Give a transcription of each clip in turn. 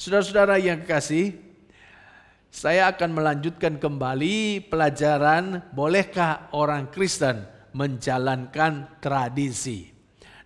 Saudara-saudara yang kekasih, saya akan melanjutkan kembali pelajaran bolehkah orang Kristen menjalankan tradisi.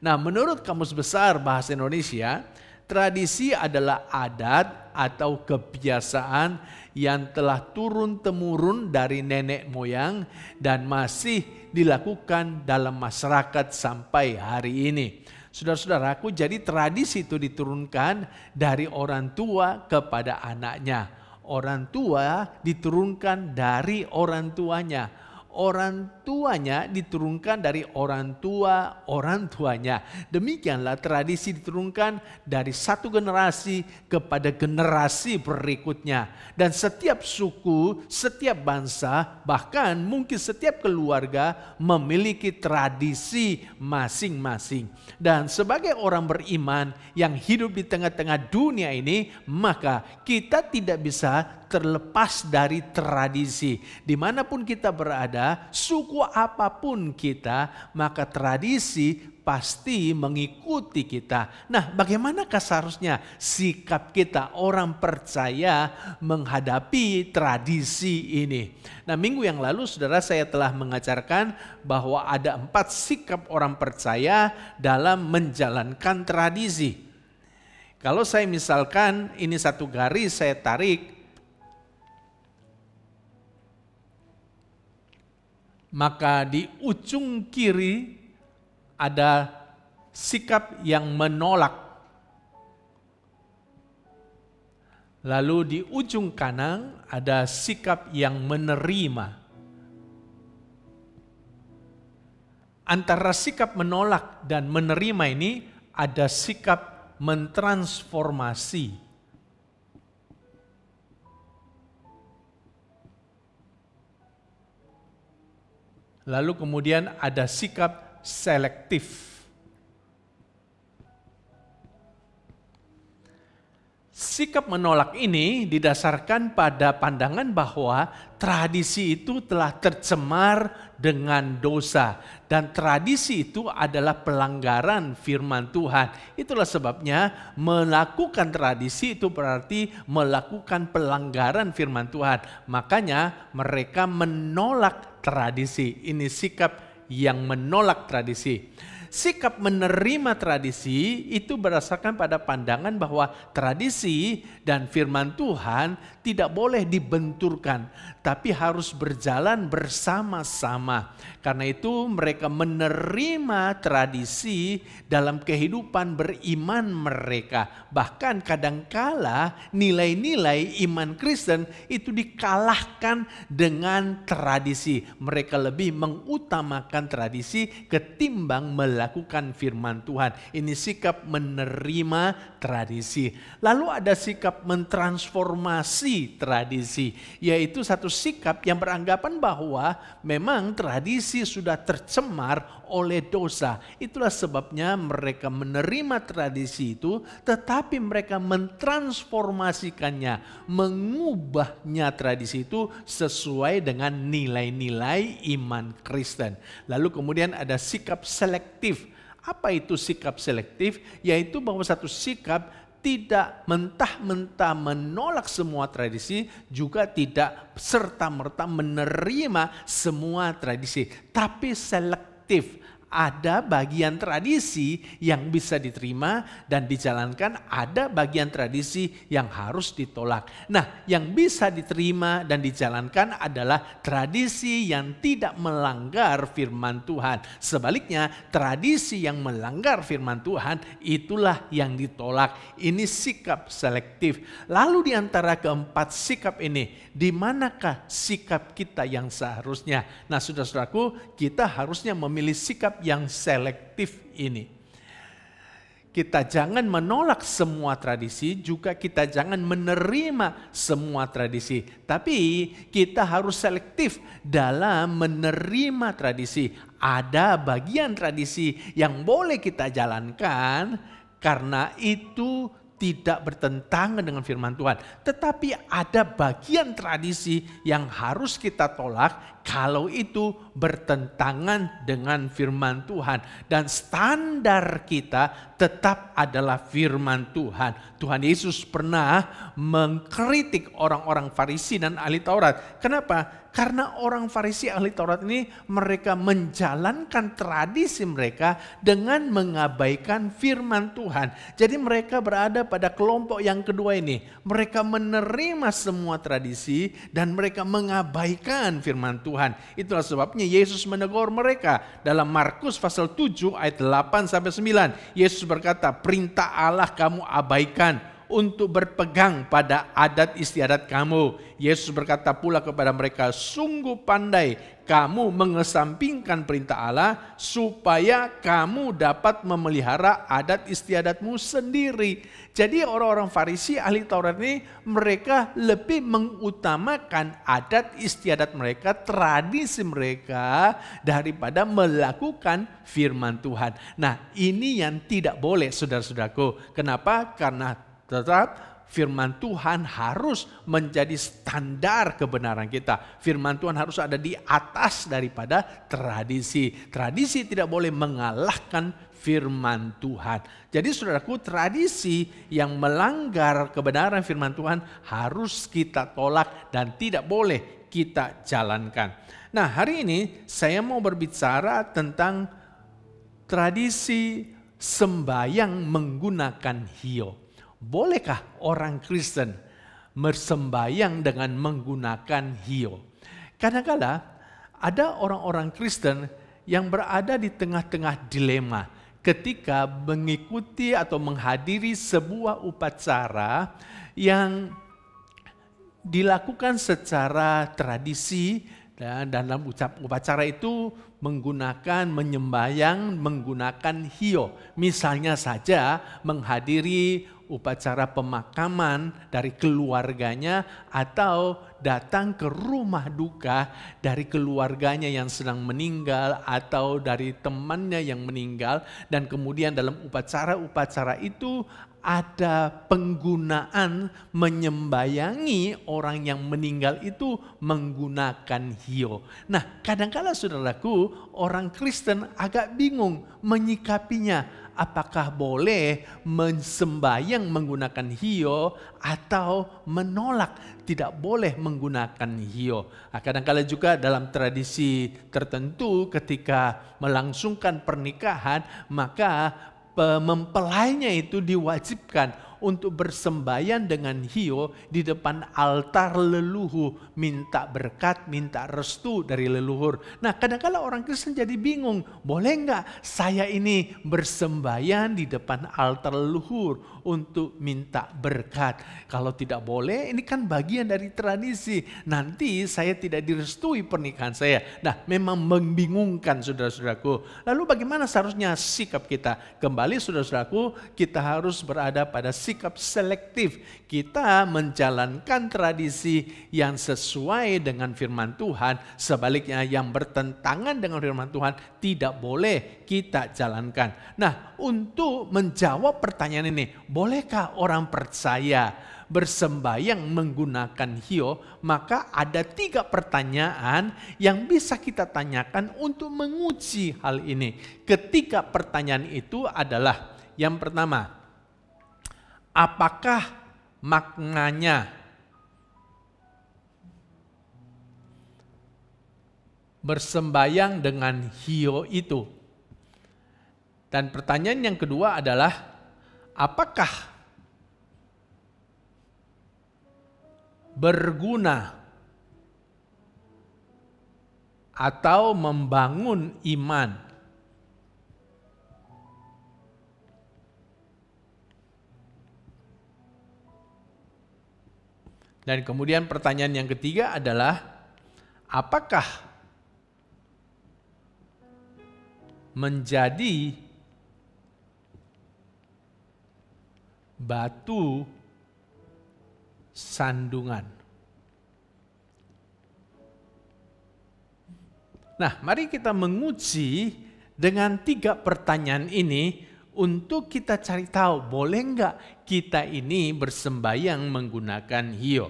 Nah, menurut Kamus Besar Bahasa Indonesia, tradisi adalah adat atau kebiasaan yang telah turun-temurun dari nenek moyang dan masih dilakukan dalam masyarakat sampai hari ini. Saudara-saudaraku, jadi tradisi itu diturunkan dari orang tua kepada anaknya. Orang tua diturunkan dari orang tuanya. Orang tuanya diturunkan dari orang tuanya. Demikianlah tradisi diturunkan dari satu generasi kepada generasi berikutnya. Dan setiap suku, setiap bangsa, bahkan mungkin setiap keluarga memiliki tradisi masing-masing. Dan sebagai orang beriman yang hidup di tengah-tengah dunia ini, maka kita tidak bisa terlepas dari tradisi. Dimanapun kita berada, suku apapun kita, maka tradisi pasti mengikuti kita. Nah, bagaimanakah seharusnya sikap kita orang percaya menghadapi tradisi ini? Nah, minggu yang lalu saudara saya telah mengajarkan bahwa ada 4 sikap orang percaya dalam menjalankan tradisi. Kalau saya misalkan ini satu garis saya tarik, maka di ujung kiri ada sikap yang menolak. Lalu di ujung kanan ada sikap yang menerima. Antara sikap menolak dan menerima ini ada sikap mentransformasi. Lalu kemudian ada sikap selektif. Sikap menolak ini didasarkan pada pandangan bahwa tradisi itu telah tercemar dengan dosa. Dan tradisi itu adalah pelanggaran firman Tuhan. Itulah sebabnya melakukan tradisi itu berarti melakukan pelanggaran firman Tuhan. Makanya mereka menolak tradisi. Ini sikap yang menolak tradisi. Sikap menerima tradisi itu berdasarkan pada pandangan bahwa tradisi dan firman Tuhan tidak boleh dibenturkan, tapi harus berjalan bersama-sama. Karena itu mereka menerima tradisi dalam kehidupan beriman mereka. Bahkan kadangkala nilai-nilai iman Kristen itu dikalahkan dengan tradisi. Mereka lebih mengutamakan tradisi ketimbang melakukan firman Tuhan. Ini sikap menerima tradisi. Lalu ada sikap mentransformasi tradisi, yaitu satu sikap yang beranggapan bahwa memang tradisi sudah tercemar oleh dosa. Itulah sebabnya mereka menerima tradisi itu, tetapi mereka mentransformasikannya, mengubahnya tradisi itu sesuai dengan nilai-nilai iman Kristen. Lalu kemudian ada sikap selektif. Apa itu sikap selektif? Yaitu bahwa satu sikap tidak mentah-mentah menolak semua tradisi, juga tidak serta-merta menerima semua tradisi, tapi selektif. Ada bagian tradisi yang bisa diterima dan dijalankan, ada bagian tradisi yang harus ditolak. Nah, yang bisa diterima dan dijalankan adalah tradisi yang tidak melanggar firman Tuhan. Sebaliknya, tradisi yang melanggar firman Tuhan itulah yang ditolak. Ini sikap selektif. Lalu di antara keempat sikap ini, di manakah sikap kita yang seharusnya? Nah, saudara-saudaraku, kita harusnya memilih sikap yang selektif ini. Kita jangan menolak semua tradisi, juga kita jangan menerima semua tradisi. Tapi kita harus selektif dalam menerima tradisi. Ada bagian tradisi yang boleh kita jalankan karena itu tidak bertentangan dengan firman Tuhan. Tetapi ada bagian tradisi yang harus kita tolak kalau itu bertentangan dengan firman Tuhan. Dan standar kita tetap adalah firman Tuhan. Tuhan Yesus pernah mengkritik orang-orang Farisi dan ahli Taurat. Kenapa? Karena orang Farisi ahli Taurat ini mereka menjalankan tradisi mereka dengan mengabaikan firman Tuhan. Jadi mereka berada pada kelompok yang kedua ini. Mereka menerima semua tradisi dan mereka mengabaikan firman Tuhan. Itulah sebabnya Yesus menegur mereka dalam Markus pasal 7 ayat 8 sampai 9. Yesus berkata, perintah Allah kamu abaikan untuk berpegang pada adat istiadat kamu. Yesus berkata pula kepada mereka, sungguh pandai kamu mengesampingkan perintah Allah supaya kamu dapat memelihara adat istiadatmu sendiri. Jadi orang-orang Farisi ahli Taurat ini mereka lebih mengutamakan adat istiadat mereka, tradisi mereka daripada melakukan firman Tuhan. Nah, ini yang tidak boleh saudara-saudaraku. Kenapa? Karena tetap firman Tuhan harus menjadi standar kebenaran kita. Firman Tuhan harus ada di atas daripada tradisi. Tradisi tidak boleh mengalahkan firman Tuhan. Jadi saudaraku, tradisi yang melanggar kebenaran firman Tuhan harus kita tolak dan tidak boleh kita jalankan. Nah, hari ini saya mau berbicara tentang tradisi sembahyang menggunakan hio. Bolehkah orang Kristen bersembahyang dengan menggunakan hio? Kadang-kala ada orang-orang Kristen yang berada di tengah-tengah dilema ketika mengikuti atau menghadiri sebuah upacara yang dilakukan secara tradisi, dan dalam upacara itu menyembahyang menggunakan hio. Misalnya saja menghadiri upacara pemakaman dari keluarganya atau datang ke rumah duka dari keluarganya yang sedang meninggal atau dari temannya yang meninggal, dan kemudian dalam upacara-upacara itu ada penggunaan menyembayangi orang yang meninggal itu menggunakan hio. Nah, kadang-kala saudaraku, orang Kristen agak bingung menyikapinya. Apakah boleh mensembahyang menggunakan hio atau menolak tidak boleh menggunakan hio? Nah, kadang-kala juga dalam tradisi tertentu ketika melangsungkan pernikahan, maka mempelainya itu diwajibkan untuk bersembahyang dengan hio di depan altar leluhur, minta berkat, minta restu dari leluhur. Nah, kadang-kala orang Kristen jadi bingung, boleh nggak saya ini bersembahyang di depan altar leluhur untuk minta berkat? Kalau tidak boleh, ini kan bagian dari tradisi. Nanti saya tidak direstui pernikahan saya. Nah, memang membingungkan saudara-saudaraku. Lalu bagaimana seharusnya sikap kita? Kembali saudara-saudaraku, kita harus berada pada sikap selektif. Kita menjalankan tradisi yang sesuai dengan firman Tuhan. Sebaliknya yang bertentangan dengan firman Tuhan tidak boleh kita jalankan. Nah, untuk menjawab pertanyaan ini, bolehkah orang percaya bersembahyang menggunakan hio? Maka ada 3 pertanyaan yang bisa kita tanyakan untuk menguji hal ini. Ketiga pertanyaan itu adalah, yang pertama, apakah maknanya bersembahyang dengan hio itu? Dan pertanyaan yang kedua adalah, apakah berguna atau membangun iman? Dan kemudian pertanyaan yang ketiga adalah, apakah menjadi batu sandungan? Nah, mari kita menguji dengan 3 pertanyaan ini untuk kita cari tahu boleh enggak kita ini bersembahyang menggunakan hio.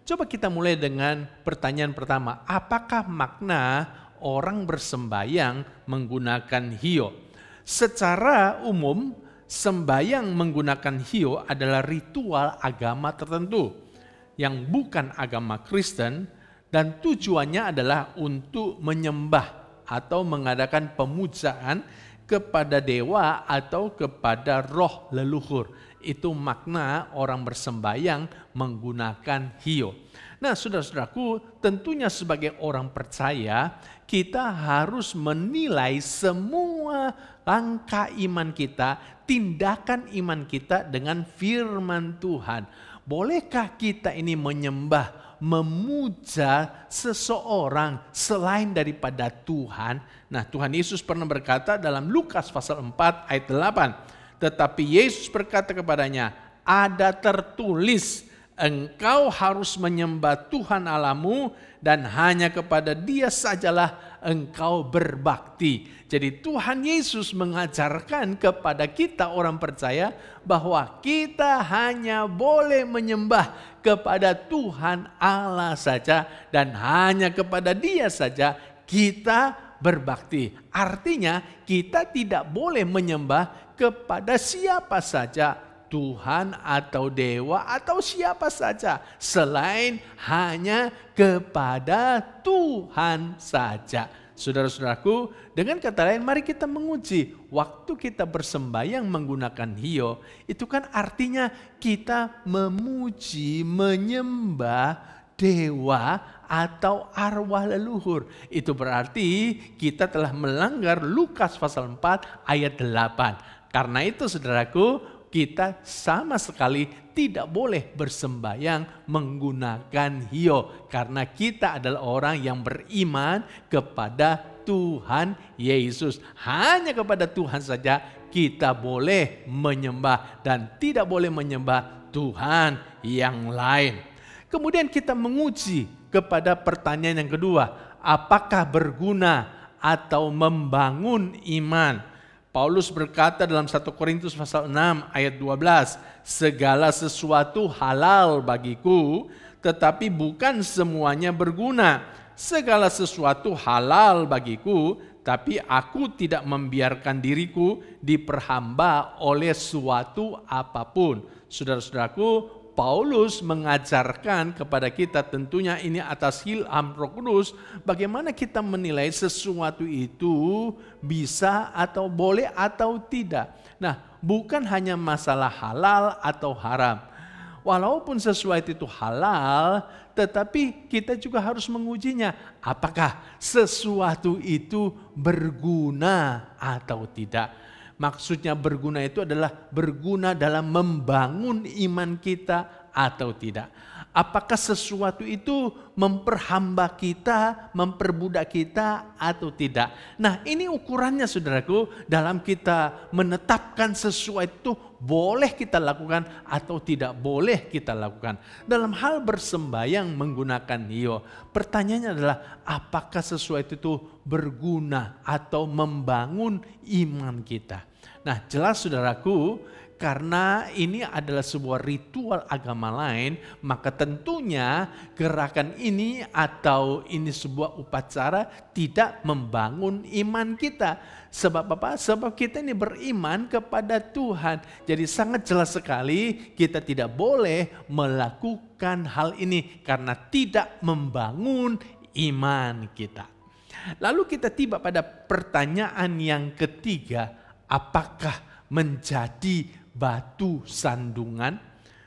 Coba kita mulai dengan pertanyaan pertama. Apakah makna orang bersembayang menggunakan hio? Secara umum, sembayang menggunakan hio adalah ritual agama tertentu yang bukan agama Kristen dan tujuannya adalah untuk menyembah atau mengadakan pemujaan kepada dewa atau kepada roh leluhur. Itu makna orang bersembayang menggunakan hio. Nah, saudara-saudaraku, tentunya sebagai orang percaya, kita harus menilai semua langkah iman kita, tindakan iman kita dengan firman Tuhan. Bolehkah kita ini menyembah, memuja seseorang selain daripada Tuhan? Nah, Tuhan Yesus pernah berkata dalam Lukas pasal 4 ayat 8, tetapi Yesus berkata kepadanya, ada tertulis, engkau harus menyembah Tuhan Allahmu dan hanya kepada Dia sajalah engkau berbakti. Jadi Tuhan Yesus mengajarkan kepada kita orang percaya bahwa kita hanya boleh menyembah kepada Tuhan Allah saja dan hanya kepada Dia saja kita berbakti. Artinya kita tidak boleh menyembah kepada siapa saja, Tuhan atau dewa atau siapa saja, selain hanya kepada Tuhan saja. Saudara-saudaraku, dengan kata lain mari kita menguji. Waktu kita bersembayang menggunakan hio, itu kan artinya kita memuji, menyembah dewa atau arwah leluhur. Itu berarti kita telah melanggar Lukas pasal 4 ayat 8. Karena itu saudaraku, kita sama sekali tidak boleh bersembayang menggunakan hio. Karena kita adalah orang yang beriman kepada Tuhan Yesus. Hanya kepada Tuhan saja kita boleh menyembah dan tidak boleh menyembah Tuhan yang lain. Kemudian kita menguji kepada pertanyaan yang kedua. Apakah berguna atau membangun iman? Paulus berkata dalam 1 Korintus pasal 6 ayat 12, segala sesuatu halal bagiku, tetapi bukan semuanya berguna. Segala sesuatu halal bagiku, tapi aku tidak membiarkan diriku diperhamba oleh suatu apapun. Saudara-saudaraku, Paulus mengajarkan kepada kita, tentunya ini atas ilham Roh Kudus, bagaimana kita menilai sesuatu itu bisa atau boleh atau tidak. Nah, bukan hanya masalah halal atau haram. Walaupun sesuatu itu halal, tetapi kita juga harus mengujinya. Apakah sesuatu itu berguna atau tidak? Maksudnya berguna itu adalah berguna dalam membangun iman kita atau tidak. Apakah sesuatu itu memperhamba kita, memperbudak kita atau tidak. Nah, ini ukurannya saudaraku, dalam kita menetapkan sesuatu itu boleh kita lakukan atau tidak boleh kita lakukan. Dalam hal bersembayang menggunakan hio, pertanyaannya adalah apakah sesuatu itu berguna atau membangun iman kita. Nah, jelas saudaraku, karena ini adalah sebuah ritual agama lain, maka tentunya gerakan ini atau ini sebuah upacara tidak membangun iman kita. Sebab apa? Sebab kita ini beriman kepada Tuhan. Jadi sangat jelas sekali kita tidak boleh melakukan hal ini karena tidak membangun iman kita. Lalu kita tiba pada pertanyaan yang ketiga, apakah menjadi batu sandungan?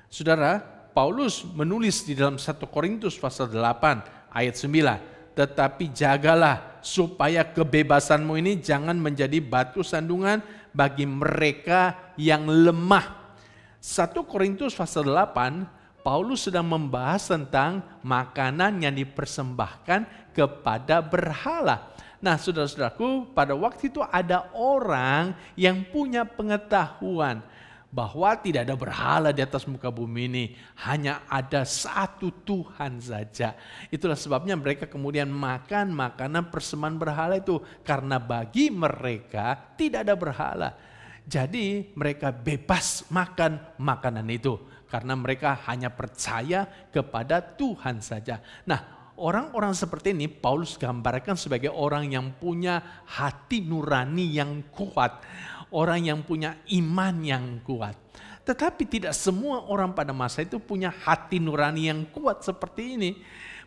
Saudara, Paulus menulis di dalam 1 Korintus pasal 8 ayat 9, tetapi jagalah supaya kebebasanmu ini jangan menjadi batu sandungan bagi mereka yang lemah. 1 Korintus pasal 8, Paulus sedang membahas tentang makanan yang dipersembahkan kepada berhala. Nah, saudara-saudaraku, pada waktu itu ada orang yang punya pengetahuan bahwa tidak ada berhala di atas muka bumi ini, hanya ada satu Tuhan saja. Itulah sebabnya mereka kemudian makan makanan persembahan berhala itu, karena bagi mereka tidak ada berhala. Jadi mereka bebas makan makanan itu. karena mereka hanya percaya kepada Tuhan saja. Nah, orang-orang seperti ini Paulus gambarkan sebagai orang yang punya hati nurani yang kuat, orang yang punya iman yang kuat. Tetapi tidak semua orang pada masa itu punya hati nurani yang kuat seperti ini,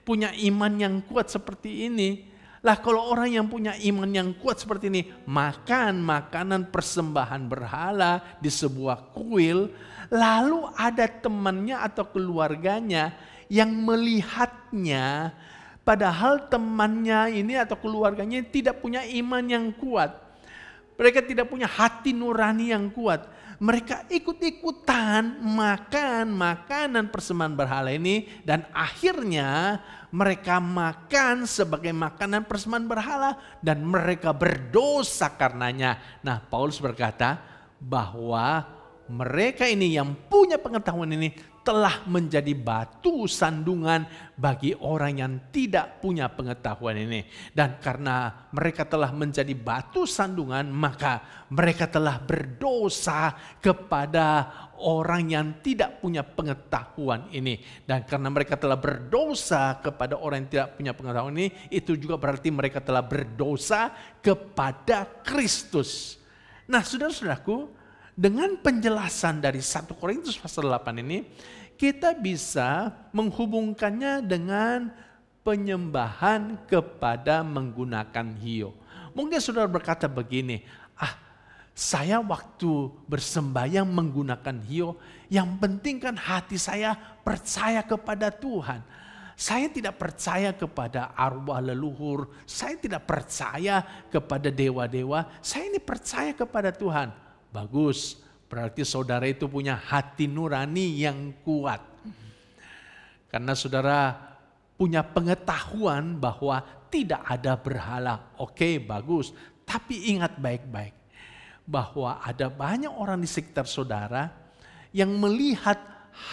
punya iman yang kuat seperti ini. Lah kalau orang yang punya iman yang kuat seperti ini, makan makanan persembahan berhala di sebuah kuil, lalu ada temannya atau keluarganya yang melihatnya, padahal temannya ini atau keluarganya tidak punya iman yang kuat. Mereka tidak punya hati nurani yang kuat. Mereka ikut-ikutan makan makanan persembahan berhala ini, dan akhirnya mereka makan sebagai makanan persembahan berhala dan mereka berdosa karenanya. Nah, Paulus berkata bahwa mereka ini yang punya pengetahuan ini telah menjadi batu sandungan bagi orang yang tidak punya pengetahuan ini. Dan karena mereka telah menjadi batu sandungan, maka mereka telah berdosa kepada orang yang tidak punya pengetahuan ini. Dan karena mereka telah berdosa kepada orang yang tidak punya pengetahuan ini, itu juga berarti mereka telah berdosa kepada Kristus. Nah, saudara-saudaraku, dengan penjelasan dari 1 Korintus pasal 8 ini, kita bisa menghubungkannya dengan penyembahan kepada menggunakan hiyo. Mungkin saudara berkata begini, saya waktu bersembahyang menggunakan hiyo, yang penting kan hati saya percaya kepada Tuhan. Saya tidak percaya kepada arwah leluhur, saya tidak percaya kepada dewa-dewa, saya ini percaya kepada Tuhan. Bagus, berarti saudara itu punya hati nurani yang kuat. Karena saudara punya pengetahuan bahwa tidak ada berhala. Oke, bagus. Tapi ingat baik-baik bahwa ada banyak orang di sekitar saudara yang melihat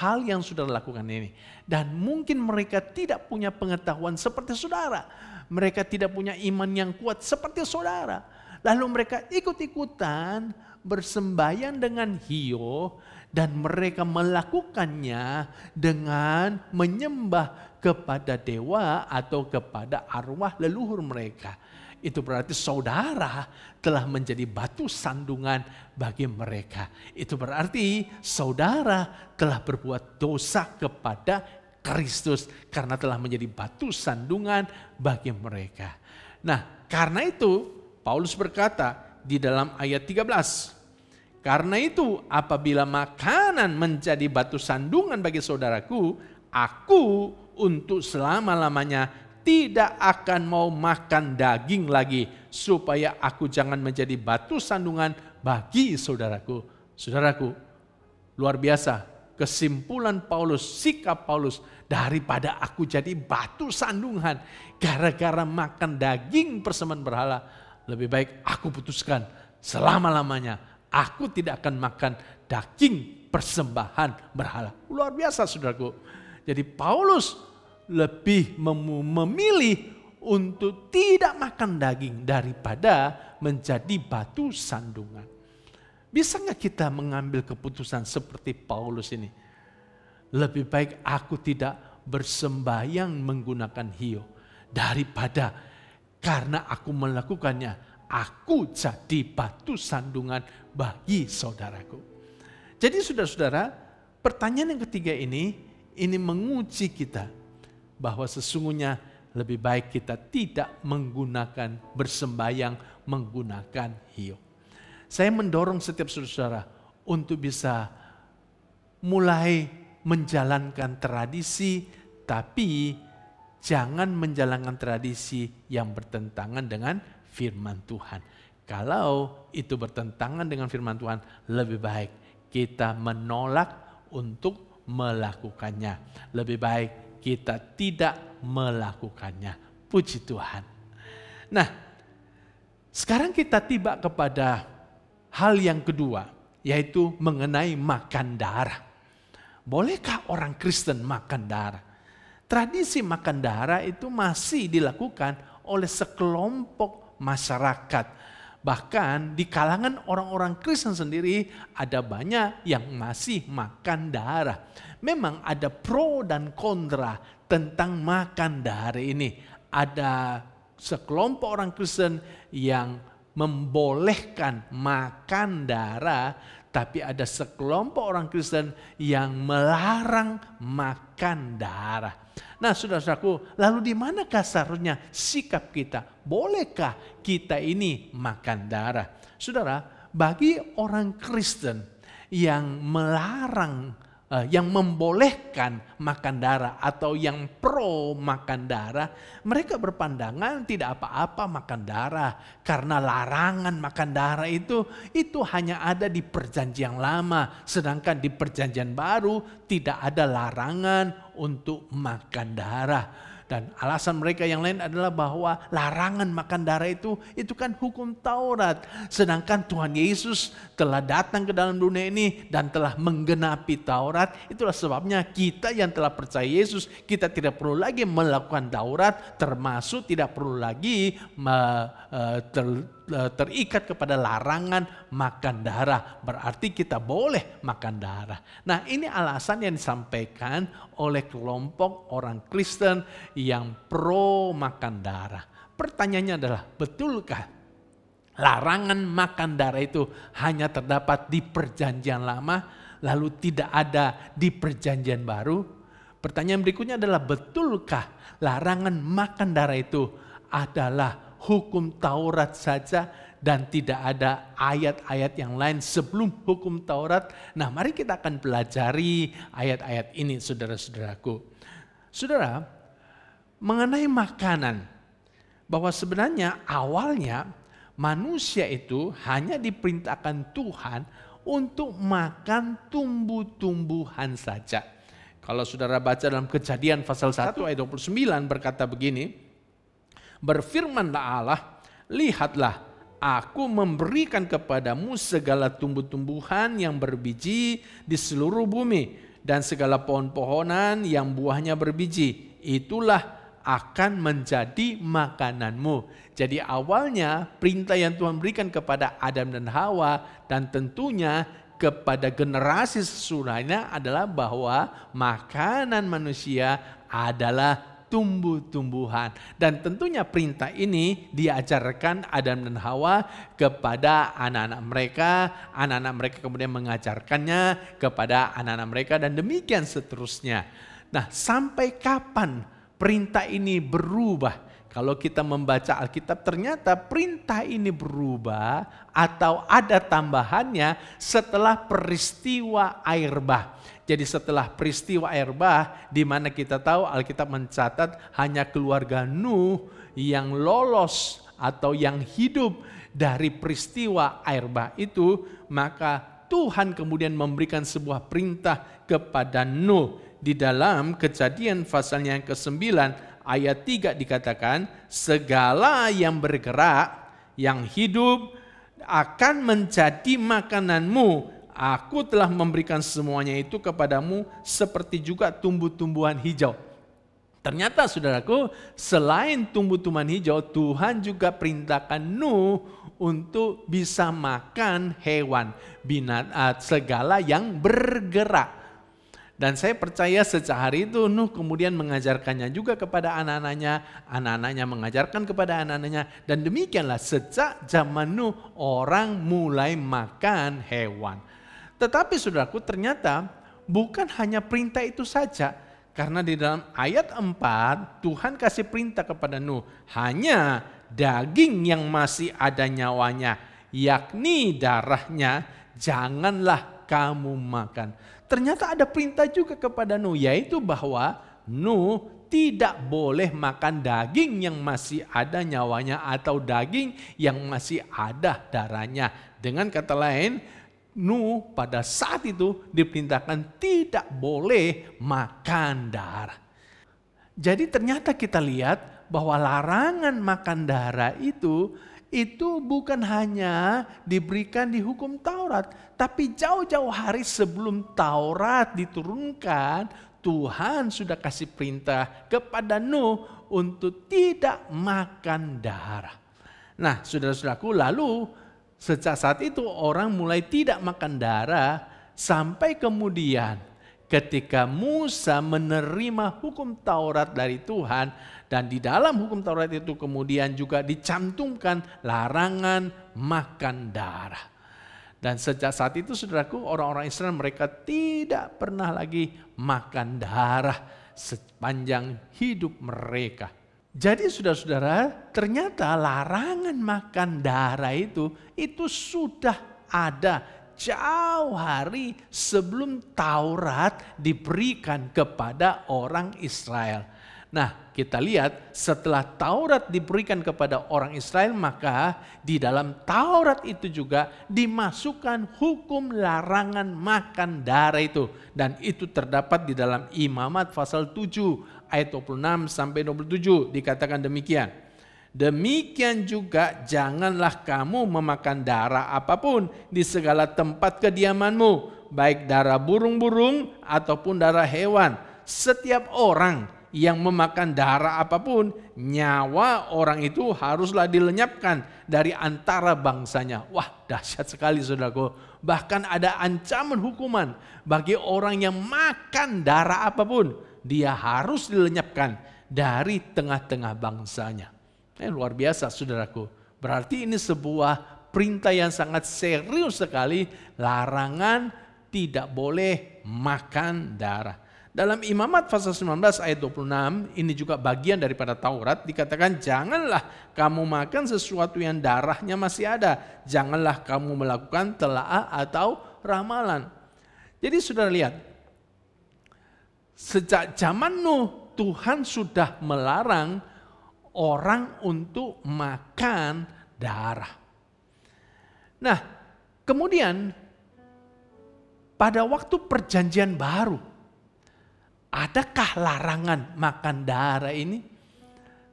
hal yang saudara lakukan ini. Dan mungkin mereka tidak punya pengetahuan seperti saudara. Mereka tidak punya iman yang kuat seperti saudara. Lalu mereka ikut-ikutan bersembahyang dengan hiyo, dan mereka melakukannya dengan menyembah kepada dewa atau kepada arwah leluhur mereka. Itu berarti saudara telah menjadi batu sandungan bagi mereka. Itu berarti saudara telah berbuat dosa kepada Kristus karena telah menjadi batu sandungan bagi mereka. Nah, karena itu Paulus berkata di dalam ayat 13, karena itu apabila makanan menjadi batu sandungan bagi saudaraku, aku untuk selama-lamanya tidak akan mau makan daging lagi, supaya aku jangan menjadi batu sandungan bagi saudaraku. Saudaraku, luar biasa kesimpulan Paulus, sikap Paulus, daripada aku jadi batu sandungan gara-gara makan daging persembahan berhala, lebih baik aku putuskan selama-lamanya aku tidak akan makan daging persembahan berhala. Luar biasa saudaraku. Jadi Paulus lebih memilih untuk tidak makan daging daripada menjadi batu sandungan. Bisa nggak kita mengambil keputusan seperti Paulus ini? Lebih baik aku tidak bersembahyang menggunakan hiyo daripada karena aku melakukannya, aku jadi batu sandungan bagi saudaraku. Jadi saudara-saudara, pertanyaan yang ketiga ini menguji kita bahwa sesungguhnya lebih baik kita tidak menggunakan bersembahyang menggunakan hiyo. Saya mendorong setiap saudara untuk bisa mulai menjalankan tradisi, tapi jangan menjalankan tradisi yang bertentangan dengan firman Tuhan. Kalau itu bertentangan dengan firman Tuhan, lebih baik kita menolak untuk melakukannya. Lebih baik kita tidak melakukannya. Puji Tuhan. Nah, sekarang kita tiba kepada hal yang kedua, yaitu mengenai makan darah. Bolehkah orang Kristen makan darah? Tradisi makan darah itu masih dilakukan oleh sekelompok masyarakat. Bahkan di kalangan orang-orang Kristen sendiri ada banyak yang masih makan darah. Memang ada pro dan kontra tentang makan darah ini. Ada sekelompok orang Kristen yang membolehkan makan darah, tapi ada sekelompok orang Kristen yang melarang makan darah. Nah, saudara-saudaraku, lalu di manakah seharusnya sikap kita? Bolehkah kita ini makan darah? Saudara, bagi orang Kristen yang melarang, yang membolehkan makan darah atau yang pro makan darah, mereka berpandangan tidak apa-apa makan darah karena larangan makan darah itu hanya ada di perjanjian lama, sedangkan di perjanjian baru tidak ada larangan untuk makan darah. Dan alasan mereka yang lain adalah bahwa larangan makan darah itu kan hukum Taurat. Sedangkan Tuhan Yesus telah datang ke dalam dunia ini dan telah menggenapi Taurat. Itulah sebabnya kita yang telah percaya Yesus, kita tidak perlu lagi melakukan Taurat, termasuk tidak perlu lagi terikat kepada larangan makan darah. Berarti kita boleh makan darah. Nah, ini alasan yang disampaikan oleh kelompok orang Kristen yang pro makan darah. Pertanyaannya adalah, betulkah larangan makan darah itu hanya terdapat di perjanjian lama lalu tidak ada di perjanjian baru? Pertanyaan berikutnya adalah, betulkah larangan makan darah itu adalah hukum Taurat saja dan tidak ada ayat-ayat yang lain sebelum hukum Taurat? Nah, mari kita akan pelajari ayat-ayat ini, saudara-saudaraku. Saudara, mengenai makanan, bahwa sebenarnya awalnya manusia itu hanya diperintahkan Tuhan untuk makan tumbuh-tumbuhan saja. Kalau saudara baca dalam Kejadian pasal 1 ayat 29 berkata begini, berfirmanlah Allah, lihatlah, aku memberikan kepadamu segala tumbuh-tumbuhan yang berbiji di seluruh bumi dan segala pohon-pohonan yang buahnya berbiji. Itulah akan menjadi makananmu. Jadi awalnya perintah yang Tuhan berikan kepada Adam dan Hawa dan tentunya kepada generasi sesudahnya adalah bahwa makanan manusia adalah tumbuh-tumbuhan. Dan tentunya perintah ini diajarkan Adam dan Hawa kepada anak-anak mereka kemudian mengajarkannya kepada anak-anak mereka dan demikian seterusnya. Nah, sampai kapan perintah ini berubah? Kalau kita membaca Alkitab ternyata perintah ini berubah atau ada tambahannya setelah peristiwa air bah. Jadi setelah peristiwa air bah, di mana kita tahu Alkitab mencatat hanya keluarga Nuh yang lolos atau yang hidup dari peristiwa air bah itu, maka Tuhan kemudian memberikan sebuah perintah kepada Nuh. Di dalam Kejadian pasalnya yang ke-9 ayat 3 dikatakan, segala yang bergerak, yang hidup akan menjadi makananmu. Aku telah memberikan semuanya itu kepadamu seperti juga tumbuh-tumbuhan hijau. Ternyata saudaraku, selain tumbuh-tumbuhan hijau, Tuhan juga perintahkan Nuh untuk bisa makan hewan, binatang, segala yang bergerak. Dan saya percaya sejak hari itu Nuh kemudian mengajarkannya juga kepada anak-anaknya mengajarkan kepada anak-anaknya. Dan demikianlah sejak zaman Nuh orang mulai makan hewan. Tetapi saudaraku, ternyata bukan hanya perintah itu saja. Karena di dalam ayat 4 Tuhan kasih perintah kepada Nuh, hanya daging yang masih ada nyawanya, yakni darahnya, janganlah kamu makan. Ternyata ada perintah juga kepada Nuh, yaitu bahwa Nuh tidak boleh makan daging yang masih ada nyawanya atau daging yang masih ada darahnya. Dengan kata lain, Nuh pada saat itu diperintahkan tidak boleh makan darah. Jadi ternyata kita lihat bahwa larangan makan darah itu bukan hanya diberikan di hukum Taurat, tapi jauh-jauh hari sebelum Taurat diturunkan, Tuhan sudah kasih perintah kepada Nuh untuk tidak makan darah. Nah, saudara-saudaraku, lalu sejak saat itu orang mulai tidak makan darah sampai kemudian ketika Musa menerima hukum Taurat dari Tuhan, dan di dalam hukum Taurat itu kemudian juga dicantumkan larangan makan darah. Dan sejak saat itu saudaraku, orang-orang Israel mereka tidak pernah lagi makan darah sepanjang hidup mereka. Jadi saudara-saudara, ternyata larangan makan darah itu sudah ada jauh hari sebelum Taurat diberikan kepada orang Israel. Nah, kita lihat setelah Taurat diberikan kepada orang Israel, maka di dalam Taurat itu juga dimasukkan hukum larangan makan darah itu. Dan itu terdapat di dalam Imamat pasal 7 ayat 26 sampai 27, dikatakan demikian. Demikian juga janganlah kamu memakan darah apapun di segala tempat kediamanmu, baik darah burung-burung ataupun darah hewan. Setiap orang yang memakan darah apapun, nyawa orang itu haruslah dilenyapkan dari antara bangsanya. Wah, dahsyat sekali saudaraku. Bahkan ada ancaman hukuman bagi orang yang makan darah apapun. Dia harus dilenyapkan dari tengah-tengah bangsanya. Luar biasa saudaraku. Berarti ini sebuah perintah yang sangat serius sekali. Larangan tidak boleh makan darah. Dalam Imamat pasal 19 ayat 26, ini juga bagian daripada Taurat, dikatakan janganlah kamu makan sesuatu yang darahnya masih ada. Janganlah kamu melakukan telaah atau ramalan. Jadi saudara lihat, sejak zaman Nuh Tuhan sudah melarang orang untuk makan darah. Nah, kemudian pada waktu perjanjian baru, adakah larangan makan darah ini?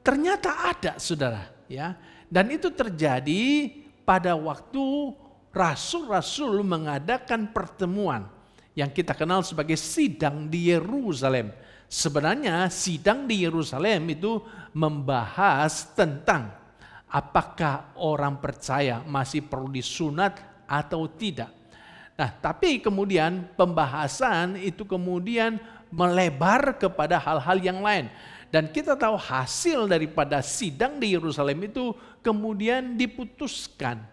Ternyata ada, saudara, ya. Dan itu terjadi pada waktu rasul-rasul mengadakan pertemuan yang kita kenal sebagai sidang di Yerusalem. Sebenarnya sidang di Yerusalem itu membahas tentang apakah orang percaya masih perlu disunat atau tidak. Nah, tapi kemudian pembahasan itu kemudian melebar kepada hal-hal yang lain. Dan kita tahu hasil daripada sidang di Yerusalem itu kemudian diputuskan.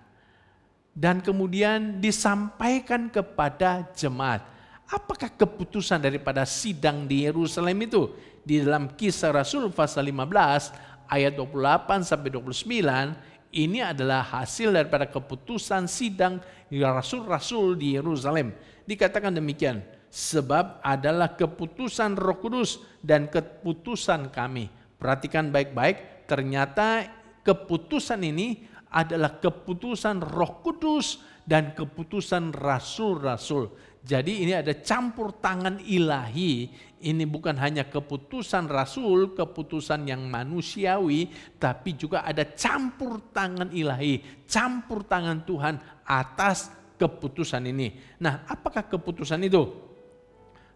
Dan kemudian disampaikan kepada jemaat. Apakah keputusan daripada sidang di Yerusalem itu? Di dalam Kisah Rasul pasal 15 ayat 28 sampai 29, ini adalah hasil daripada keputusan sidang rasul-rasul di Yerusalem. Dikatakan demikian, sebab adalah keputusan Roh Kudus dan keputusan kami. Perhatikan baik-baik, ternyata keputusan ini adalah keputusan Roh Kudus dan keputusan rasul-rasul. Jadi ini ada campur tangan ilahi. Ini bukan hanya keputusan rasul, keputusan yang manusiawi, tapi juga ada campur tangan ilahi, campur tangan Tuhan atas keputusan ini. Nah, apakah keputusan itu?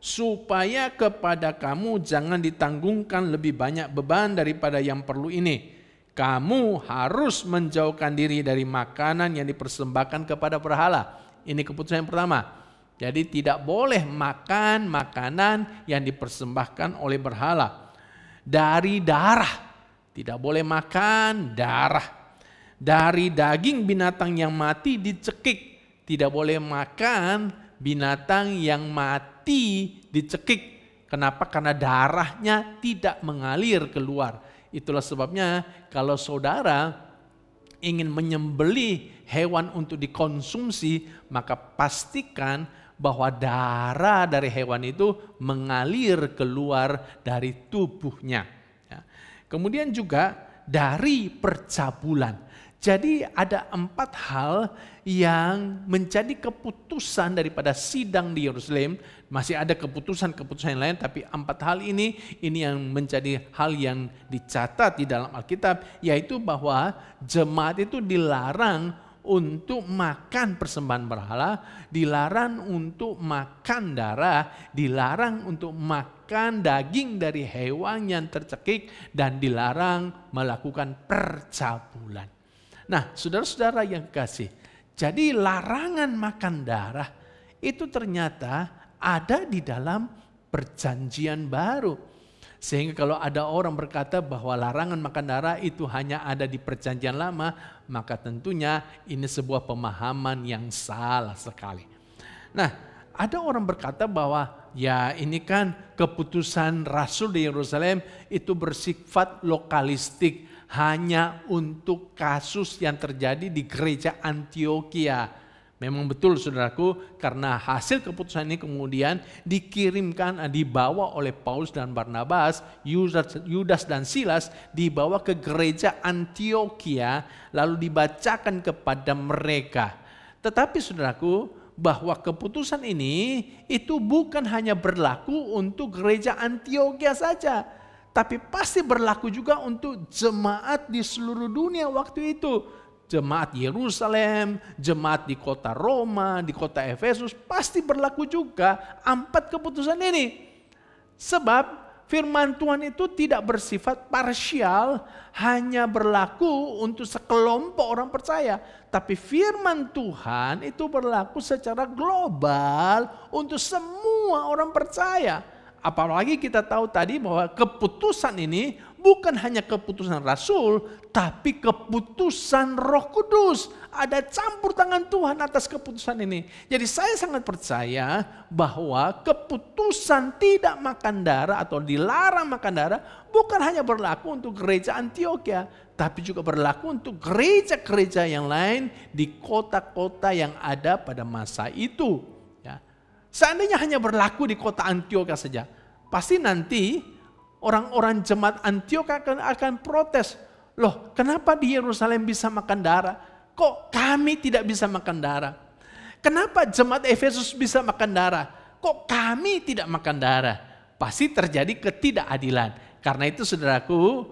Supaya kepada kamu jangan ditanggungkan lebih banyak beban daripada yang perlu ini. Kamu harus menjauhkan diri dari makanan yang dipersembahkan kepada berhala. Ini keputusan yang pertama. Jadi tidak boleh makan makanan yang dipersembahkan oleh berhala. Dari darah, tidak boleh makan darah. Dari daging binatang yang mati dicekik, tidak boleh makan binatang yang mati dicekik. Kenapa? Karena darahnya tidak mengalir keluar. Itulah sebabnya kalau saudara ingin menyembelih hewan untuk dikonsumsi, maka pastikan bahwa darah dari hewan itu mengalir keluar dari tubuhnya. Kemudian juga dari percabulan. Jadi ada 4 hal yang menjadi keputusan daripada sidang di Yerusalem. Masih ada keputusan-keputusan yang lain, tapi 4 hal ini yang menjadi hal yang dicatat di dalam Alkitab, yaitu bahwa jemaat itu dilarang untuk makan persembahan berhala, dilarang untuk makan darah, dilarang untuk makan daging dari hewan yang tercekik, dan dilarang melakukan percabulan. Nah, saudara-saudara yang kasih, jadi larangan makan darah itu ternyata ada di dalam perjanjian baru. Sehingga kalau ada orang berkata bahwa larangan makan darah itu hanya ada di perjanjian lama, maka tentunya ini sebuah pemahaman yang salah sekali. Nah, ada orang berkata bahwa ya ini kan keputusan Rasul di Yerusalem itu bersifat lokalistik, hanya untuk kasus yang terjadi di gereja Antioquia. Memang betul saudaraku, karena hasil keputusan ini kemudian dikirimkan, dibawa oleh Paulus dan Barnabas, Yudas dan Silas, dibawa ke gereja Antioquia, lalu dibacakan kepada mereka. Tetapi saudaraku, bahwa keputusan ini itu bukan hanya berlaku untuk gereja Antioquia saja, tapi pasti berlaku juga untuk jemaat di seluruh dunia waktu itu. Jemaat Yerusalem, jemaat di kota Roma, di kota Efesus, pasti berlaku juga 4 keputusan ini. Sebab firman Tuhan itu tidak bersifat parsial, hanya berlaku untuk sekelompok orang percaya. Tapi firman Tuhan itu berlaku secara global untuk semua orang percaya. Apalagi kita tahu tadi bahwa keputusan ini bukan hanya keputusan Rasul, tapi keputusan Roh Kudus. Ada campur tangan Tuhan atas keputusan ini. Jadi saya sangat percaya bahwa keputusan tidak makan darah atau dilarang makan darah bukan hanya berlaku untuk gereja Antioquia, tapi juga berlaku untuk gereja-gereja yang lain di kota-kota yang ada pada masa itu. Seandainya hanya berlaku di kota Antioquia saja, pasti nanti orang-orang jemaat Antioquia akan protes. Loh, kenapa di Yerusalem bisa makan darah? Kok kami tidak bisa makan darah? Kenapa jemaat Efesus bisa makan darah? Kok kami tidak makan darah? Pasti terjadi ketidakadilan. Karena itu saudaraku,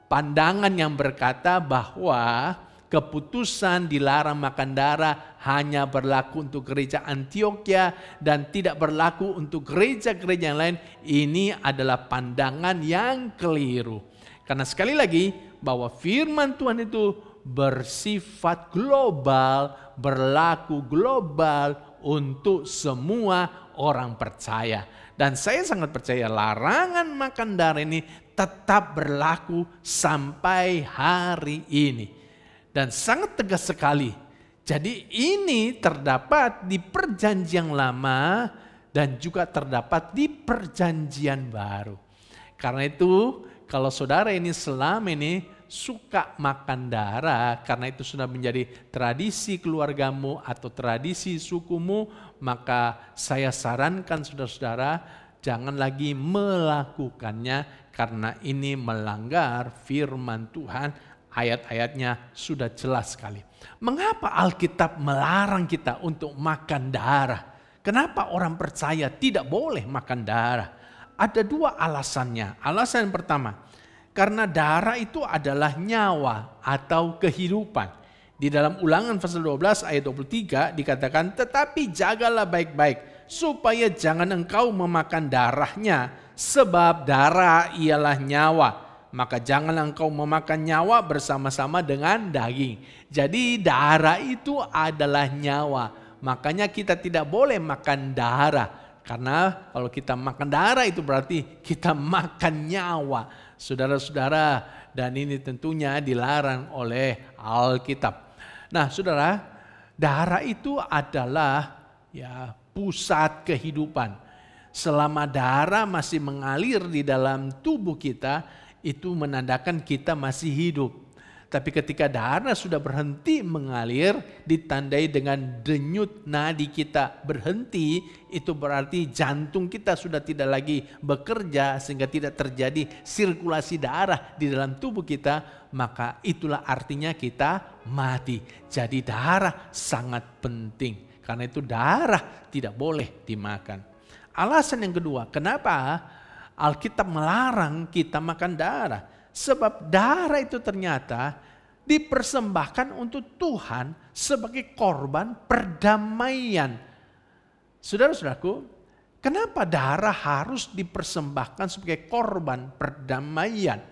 pandangan yang berkata bahwa keputusan dilarang makan darah hanya berlaku untuk gereja Antioquia dan tidak berlaku untuk gereja-gereja yang lain. Ini adalah pandangan yang keliru. Karena sekali lagi bahwa firman Tuhan itu bersifat global, berlaku global untuk semua orang percaya. Dan saya sangat percaya larangan makan darah ini tetap berlaku sampai hari ini. Dan sangat tegas sekali. Jadi ini terdapat di perjanjian lama dan juga terdapat di perjanjian baru. Karena itu kalau saudara ini selama ini suka makan darah, karena itu sudah menjadi tradisi keluargamu atau tradisi sukumu, maka saya sarankan saudara-saudara jangan lagi melakukannya karena ini melanggar firman Tuhan. Ayat-ayatnya sudah jelas sekali. Mengapa Alkitab melarang kita untuk makan darah? Kenapa orang percaya tidak boleh makan darah? Ada 2 alasannya. Alasan yang pertama, karena darah itu adalah nyawa atau kehidupan. Di dalam Ulangan pasal 12 ayat 23 dikatakan, tetapi jagalah baik-baik supaya jangan engkau memakan darahnya, sebab darah ialah nyawa. Maka janganlah engkau memakan nyawa bersama-sama dengan daging. Jadi darah itu adalah nyawa. Makanya kita tidak boleh makan darah. Karena kalau kita makan darah itu berarti kita makan nyawa. Saudara-saudara, dan ini tentunya dilarang oleh Alkitab. Nah saudara, darah itu adalah pusat kehidupan. Selama darah masih mengalir di dalam tubuh kita, itu menandakan kita masih hidup. Tapi ketika darah sudah berhenti mengalir, ditandai dengan denyut nadi kita berhenti, itu berarti jantung kita sudah tidak lagi bekerja sehingga tidak terjadi sirkulasi darah di dalam tubuh kita, maka itulah artinya kita mati. Jadi darah sangat penting. Karena itu darah tidak boleh dimakan. Alasan yang kedua, kenapa Alkitab melarang kita makan darah? Sebab darah itu ternyata dipersembahkan untuk Tuhan sebagai korban perdamaian. Saudara-saudaraku, kenapa darah harus dipersembahkan sebagai korban perdamaian?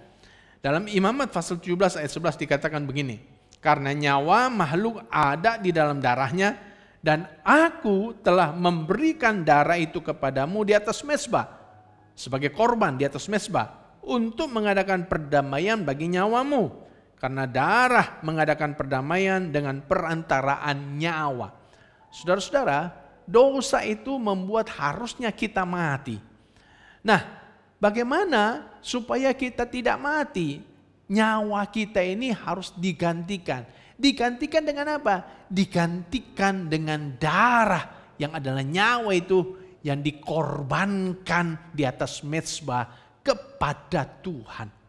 Dalam Imamat pasal 17 ayat 11 dikatakan begini, karena nyawa makhluk ada di dalam darahnya, dan aku telah memberikan darah itu kepadamu di atas mezbah, sebagai korban di atas mezbah, untuk mengadakan perdamaian bagi nyawamu. Karena darah mengadakan perdamaian dengan perantaraan nyawa. Saudara-saudara, dosa itu membuat harusnya kita mati. Nah, bagaimana supaya kita tidak mati? Nyawa kita ini harus digantikan. Digantikan dengan apa? Digantikan dengan darah yang adalah nyawa itu yang dikorbankan di atas mezbah kepada Tuhan.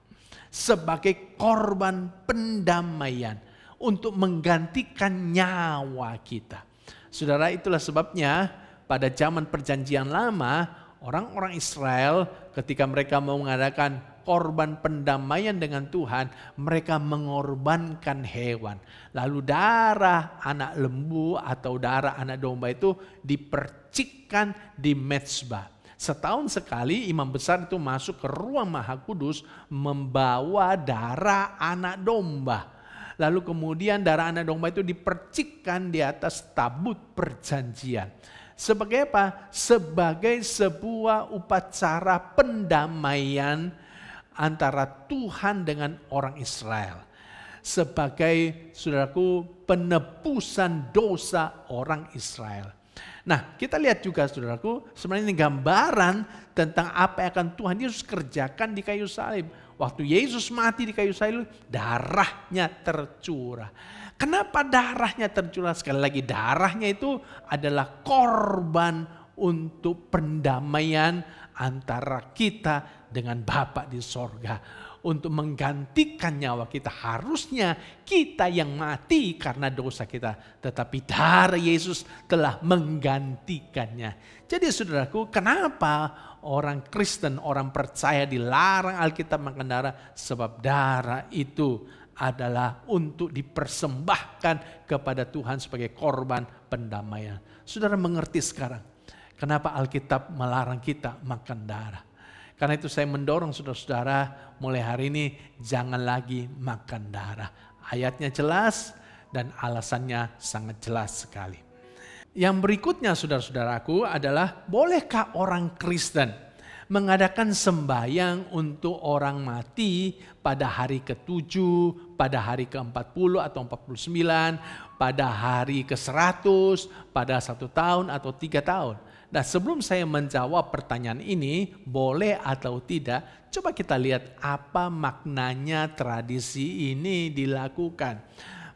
Sebagai korban pendamaian untuk menggantikan nyawa kita. Saudara, itulah sebabnya pada zaman perjanjian lama, orang-orang Israel ketika mereka mau mengadakan korban pendamaian dengan Tuhan, mereka mengorbankan hewan. Lalu darah anak lembu atau darah anak domba itu dipercikkan di mezbah. Setahun sekali imam besar itu masuk ke ruang maha kudus membawa darah anak domba. Lalu kemudian darah anak domba itu dipercikkan di atas tabut perjanjian. Sebagai apa? Sebagai sebuah upacara pendamaian antara Tuhan dengan orang Israel. Sebagai, saudaraku, penebusan dosa orang Israel. Nah, kita lihat juga, saudaraku, sebenarnya ini gambaran tentang apa yang akan Tuhan Yesus kerjakan di kayu salib. Waktu Yesus mati di kayu salib, darahnya tercurah. Kenapa darahnya tercurah? Sekali lagi, darahnya itu adalah korban untuk pendamaian antara kita dengan Bapa di sorga. Untuk menggantikan nyawa kita, harusnya kita yang mati karena dosa kita. Tetapi darah Yesus telah menggantikannya. Jadi saudaraku, kenapa orang Kristen, orang percaya dilarang Alkitab makan darah? Sebab darah itu adalah untuk dipersembahkan kepada Tuhan sebagai korban pendamaian. Saudara mengerti sekarang kenapa Alkitab melarang kita makan darah? Karena itu saya mendorong saudara-saudara mulai hari ini jangan lagi makan darah. Ayatnya jelas dan alasannya sangat jelas sekali. Yang berikutnya saudara-saudaraku adalah, bolehkah orang Kristen mengadakan sembahyang untuk orang mati pada hari ke-7, pada hari ke-40 atau 49, pada hari ke-100, pada 1 tahun atau 3 tahun? Nah, sebelum saya menjawab pertanyaan ini, boleh atau tidak, coba kita lihat apa maknanya tradisi ini dilakukan.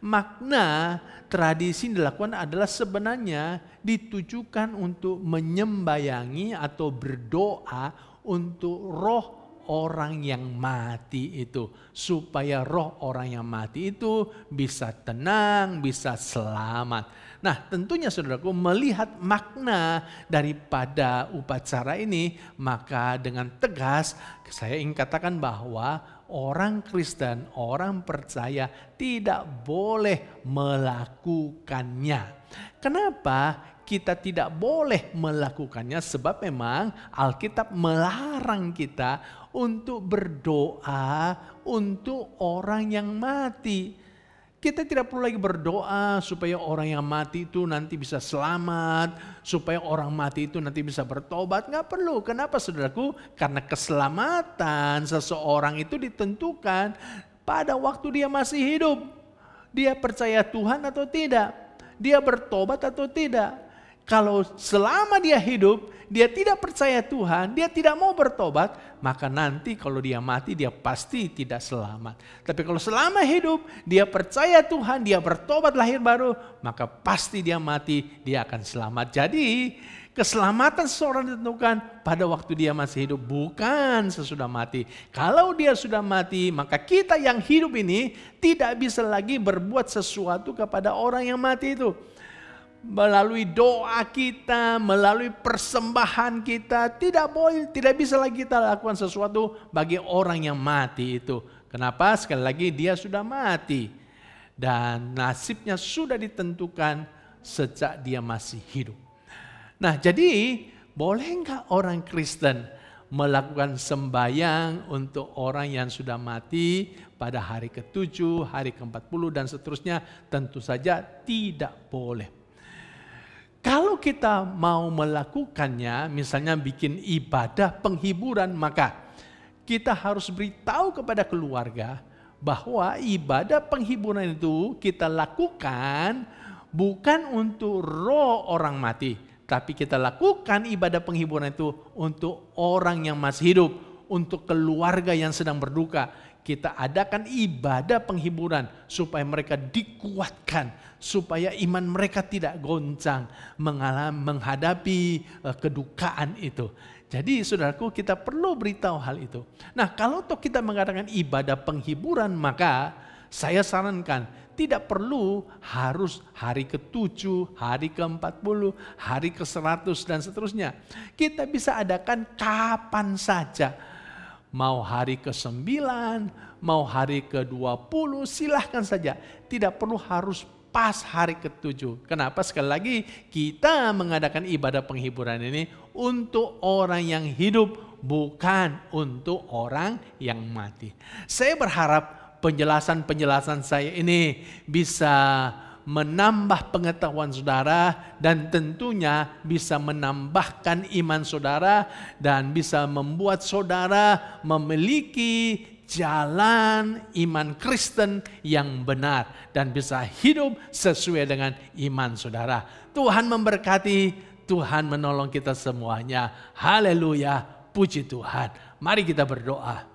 Makna tradisi yang dilakukan adalah sebenarnya ditujukan untuk menyembayangi atau berdoa untuk roh orang yang mati itu. Supaya roh orang yang mati itu bisa tenang, bisa selamat. Nah, tentunya saudaraku, melihat makna daripada upacara ini, maka dengan tegas saya ingin katakan bahwa orang Kristen, orang percaya tidak boleh melakukannya. Kenapa kita tidak boleh melakukannya? Sebab memang Alkitab melarang kita untuk berdoa untuk orang yang mati. Kita tidak perlu lagi berdoa supaya orang yang mati itu nanti bisa selamat, supaya orang mati itu nanti bisa bertobat. Nggak perlu. Kenapa saudaraku? Karena keselamatan seseorang itu ditentukan pada waktu dia masih hidup. Dia percaya Tuhan atau tidak? Dia bertobat atau tidak? Kalau selama dia hidup, dia tidak percaya Tuhan, dia tidak mau bertobat, maka nanti kalau dia mati dia pasti tidak selamat. Tapi kalau selama hidup dia percaya Tuhan, dia bertobat lahir baru, maka pasti dia mati, dia akan selamat. Jadi keselamatan seseorang ditentukan pada waktu dia masih hidup, bukan sesudah mati. Kalau dia sudah mati, maka kita yang hidup ini tidak bisa lagi berbuat sesuatu kepada orang yang mati itu. Melalui doa kita, melalui persembahan kita, tidak bisa lagi kita lakukan sesuatu bagi orang yang mati itu. Kenapa? Sekali lagi, dia sudah mati dan nasibnya sudah ditentukan sejak dia masih hidup. Nah, jadi boleh nggak orang Kristen melakukan sembahyang untuk orang yang sudah mati pada hari ke-7, hari ke-40 dan seterusnya, tentu saja tidak boleh. Kalau kita mau melakukannya, misalnya bikin ibadah penghiburan, maka kita harus beritahu kepada keluarga bahwa ibadah penghiburan itu kita lakukan bukan untuk roh orang mati, tapi kita lakukan ibadah penghiburan itu untuk orang yang masih hidup, untuk keluarga yang sedang berduka. Kita adakan ibadah penghiburan supaya mereka dikuatkan, supaya iman mereka tidak goncang menghadapi kedukaan itu. Jadi saudaraku, kita perlu beritahu hal itu. Nah, kalau toh kita mengadakan ibadah penghiburan, maka saya sarankan tidak perlu harus hari ke-7, hari ke-40, hari ke-100 dan seterusnya. Kita bisa adakan kapan saja. Mau hari ke-9, mau hari ke-20, silahkan saja. Tidak perlu harus pas hari ke-7. Kenapa? Sekali lagi kita mengadakan ibadah penghiburan ini untuk orang yang hidup, bukan untuk orang yang mati. Saya berharap penjelasan-penjelasan saya ini bisa menambah pengetahuan saudara dan tentunya bisa menambahkan iman saudara dan bisa membuat saudara memiliki jalan iman Kristen yang benar dan bisa hidup sesuai dengan iman saudara. Tuhan memberkati, Tuhan menolong kita semuanya. Haleluya, puji Tuhan. Mari kita berdoa.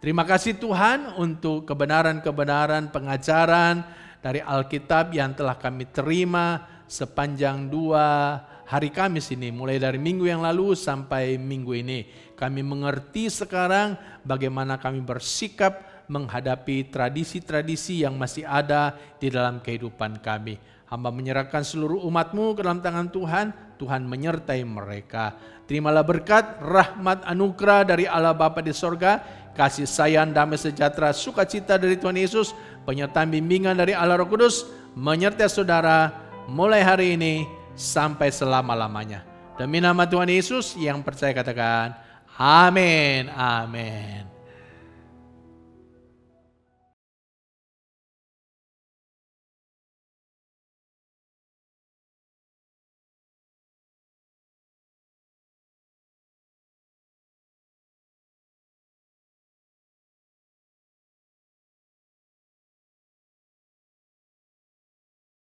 Terima kasih Tuhan untuk kebenaran-kebenaran pengajaran dari Alkitab yang telah kami terima sepanjang 2 hari Kamis ini. Mulai dari minggu yang lalu sampai minggu ini. Kami mengerti sekarang bagaimana kami bersikap menghadapi tradisi-tradisi yang masih ada di dalam kehidupan kami. Hamba menyerahkan seluruh umat-Mu ke dalam tangan Tuhan. Tuhan menyertai mereka. Terimalah berkat, rahmat, anugerah dari Allah Bapa di sorga, kasih sayang, damai sejahtera, sukacita dari Tuhan Yesus, penyertaan bimbingan dari Allah Roh Kudus, menyertai saudara mulai hari ini sampai selama-lamanya. Demi nama Tuhan Yesus yang percaya katakan, amin, amin.